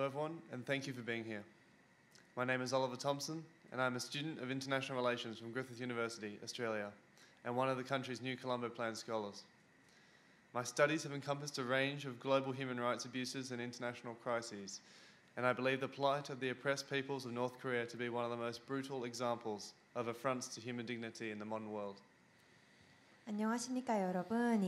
everyone, and thank you for being here. My name is Oliver Thompson, and I'm a student of International Relations from Griffith University, Australia, and one of the country's new Colombo Plan scholars. My studies have encompassed a range of global human rights abuses and international crises, and I believe the plight of the oppressed peoples of North Korea to be one of the most brutal examples of affronts to human dignity in the modern world. 안녕하십니까 여러분.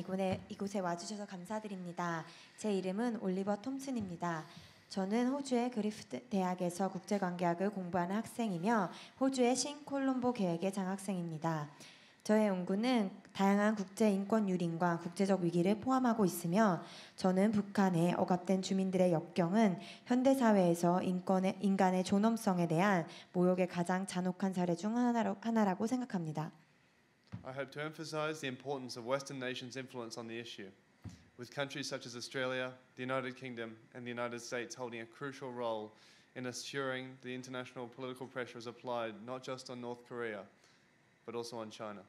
이곳에 와주셔서 감사드립니다. 제 이름은 올리버 톰슨입니다. 저는 호주의 그리프트 대학에서 국제관계학을 공부하는 학생이며 호주의 신콜롬보 계획의 장학생입니다. 저의 연구는 다양한 국제 인권 유린과 국제적 위기를 포함하고 있으며 저는 북한의 억압된 주민들의 역경은 현대 사회에서 인간의 존엄성에 대한 모욕의 가장 잔혹한 사례 중 하나라고 생각합니다. I hope to emphasize the importance of Western nations' influence on the issue, with countries such as Australia, the United Kingdom, and the United States holding a crucial role in assuring the international political pressure is applied not just on North Korea, but also on China.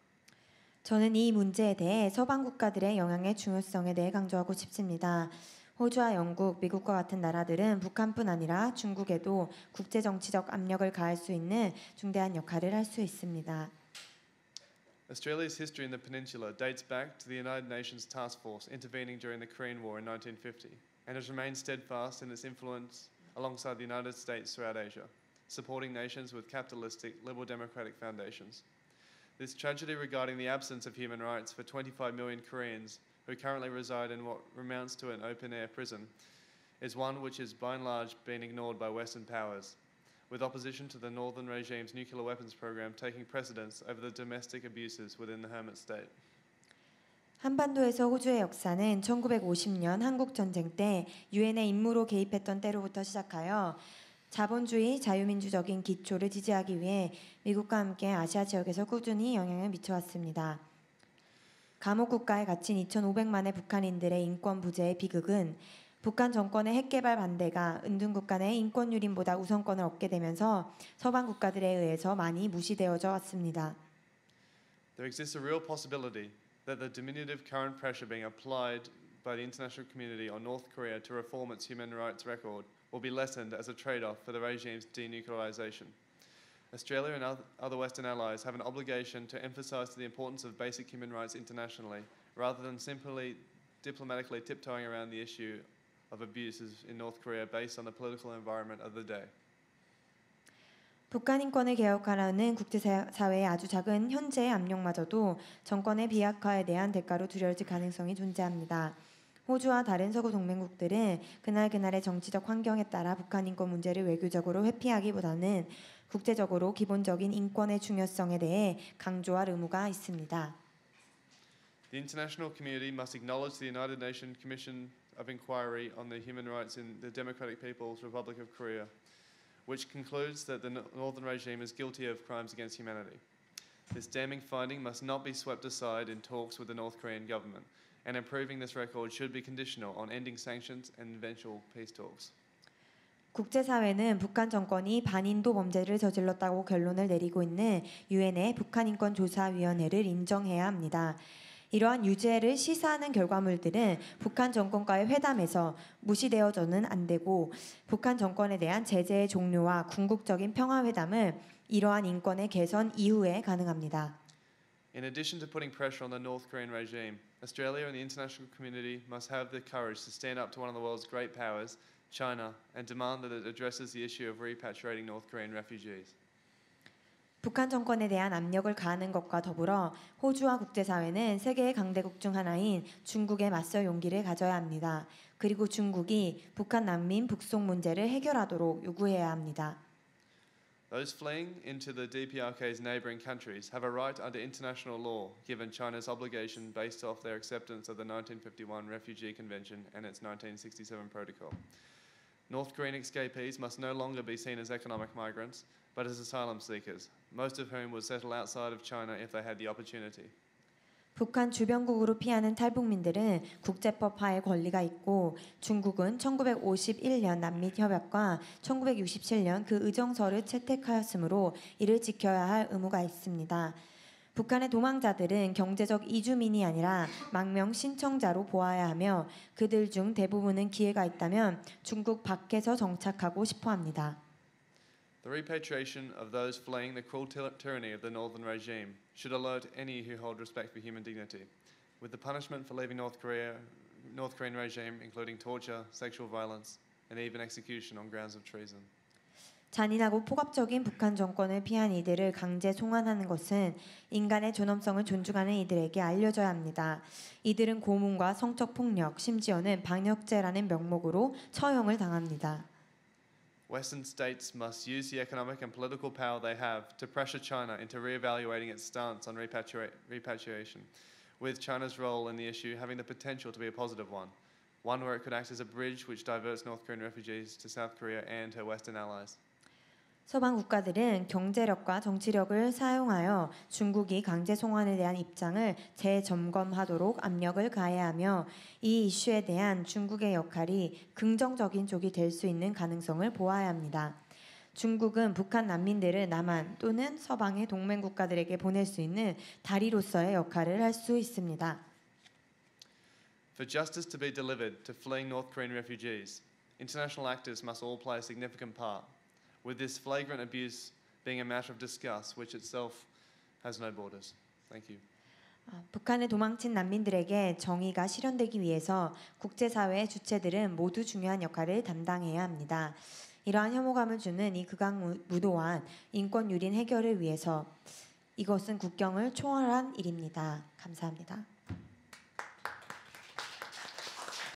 저는 이 문제에 대해 서방 국가들의 영향의 중요성에 대해 강조하고 싶습니다. 호주와 영국, 미국과 같은 나라들은 북한뿐 아니라 중국에도 국제 정치적 압력을 가할 수 있는 중대한 역할을 할 수 있습니다. Australia's history in the peninsula dates back to the United Nations Task Force intervening during the Korean War in 1950 and has remained steadfast in its influence alongside the United States throughout Asia, supporting nations with capitalistic, liberal democratic foundations. This tragedy regarding the absence of human rights for 25 million Koreans who currently reside in what amounts to an open-air prison is one which has by and large been ignored by Western powers, with opposition to the northern regime's nuclear weapons program taking precedence over the domestic abuses within the hermit state. 한반도에서 호주의 역사는 1950년 한국 전쟁 때 유엔의 임무로 개입했던 때로부터 시작하여 자본주의, 자유민주적인 기초를 지지하기 위해 미국과 함께 아시아 지역에서 꾸준히 영향을 미쳐왔습니다. 감옥 국가에 갇힌 2,500만의 북한인들의 인권 부재의 비극은 북한 정권의 핵개발 반대가 은둔 국가 내 인권 유린보다 우선권을 얻게 되면서 서방 국가들에 의해서 많이 무시되어져 왔습니다. There exists a real possibility that the diminutive current pressure being applied by the international community on North Korea to reform its human rights record will be lessened as a trade-off for the regime's denuclearization. Australia and other Western allies have an obligation to emphasize the importance of basic human rights internationally, rather than simply diplomatically tiptoeing around the issue of abuses in North Korea based on the political environment of the day. 북한 인권을 개혁하라는 국제사회의 아주 작은 현재의 압력마저도 정권의 비약화에 대한 대가로 두려워질 가능성이 존재합니다. 호주와 다른 서구 동맹국들은 그날그날의 정치적 환경에 따라 북한 인권 문제를 외교적으로 회피하기보다는 국제적으로 기본적인 인권의 중요성에 대해 강조할 의무가 있습니다. The international community must acknowledge the United Nations Commission of Inquiry on the Human Rights in the Democratic People's Republic of Korea, which concludes that the northern regime is guilty of crimes against humanity. This damning finding must not be swept aside in talks with the North Korean government, and improving this record should be conditional on ending sanctions and eventual peace talks. 국제사회는 북한 정권이 반인도 범죄를 저질렀다고 결론을 내리고 있는 유엔의 북한인권조사위원회를 인정해야 합니다. 이러한 유죄를 시사하는 결과물들은 북한 정권과의 회담에서 무시되어서는 안 되고 북한 정권에 대한 제재의 종료와 궁극적인 평화회담은 이러한 인권의 개선 이후에 가능합니다. In addition to putting pressure on the North Korean regime, Australia and the international community must have the courage to stand up to one of the world's great powers, China, and demand that it addresses the issue of repatriating North Korean refugees. 북한 정권에 대한 압력을 가하는 것과 더불어 호주와 국제사회는 세계의 강대국 중 하나인 중국에 맞설 용기를 가져야 합니다. 그리고 중국이 북한 난민 북송 문제를 해결하도록 요구해야 합니다. Those fleeing into the DPRK's neighbouring countries have a right under international law, given China's obligation based off their acceptance of the 1951 Refugee Convention and its 1967 Protocol. North Korean escapees must no longer be seen as economic migrants, but as asylum seekers, most of whom would settle outside of China if they had the opportunity. 북한 주변국으로 피하는 탈북민들은 국제법하에 권리가 있고 중국은 1951년 난민협약과 1967년 그 의정서를 채택하였으므로 이를 지켜야 할 의무가 있습니다. 북한의 도망자들은 경제적 이주민이 아니라 망명 신청자로 보아야 하며 그들 중 대부분은 기회가 있다면 중국 밖에서 정착하고 싶어 합니다. The repatriation of those fleeing the cruel tyranny of the northern regime should alert any who hold respect for human dignity. With the punishment for leaving North Korean regime including torture, sexual violence, and even execution on grounds of treason. 잔인하고 폭압적인 북한 정권을 피한 이들을 강제 송환하는 것은 인간의 존엄성을 존중하는 이들에게 알려져야 합니다. 이들은 고문과 성적 폭력, 심지어는 방역죄라는 명목으로 처형을 당합니다. Western states must use the economic and political power they have to pressure China into re-evaluating its stance on repatriation, with China's role in the issue having the potential to be a positive one where it could act as a bridge which diverts North Korean refugees to South Korea and her Western allies. 서방 국가들은 경제력과 정치력을 사용하여 중국이 강제 송환에 대한 입장을 재점검하도록 압력을 가해야 하며 이 이슈에 대한 중국의 역할이 긍정적인 쪽이 될 수 있는 가능성을 보아야 합니다. 중국은 북한 난민들을 남한 또는 서방의 동맹 국가들에게 보낼 수 있는 다리로서의 역할을 할 수 있습니다. For justice to be delivered to fleeing North Korean refugees, international actors must all play a significant part, with this flagrant abuse being a matter of disgust which itself has no borders. Thank you. 북한에 도망친 난민들에게 정의가 실현되기 위해서 국제사회의 주체들은 모두 중요한 역할을 담당해야 합니다. 이러한 혐오감을 주는 이 극악무도한 인권 유린 해결을 위해서 이것은 국경을 초월한 일입니다. 감사합니다.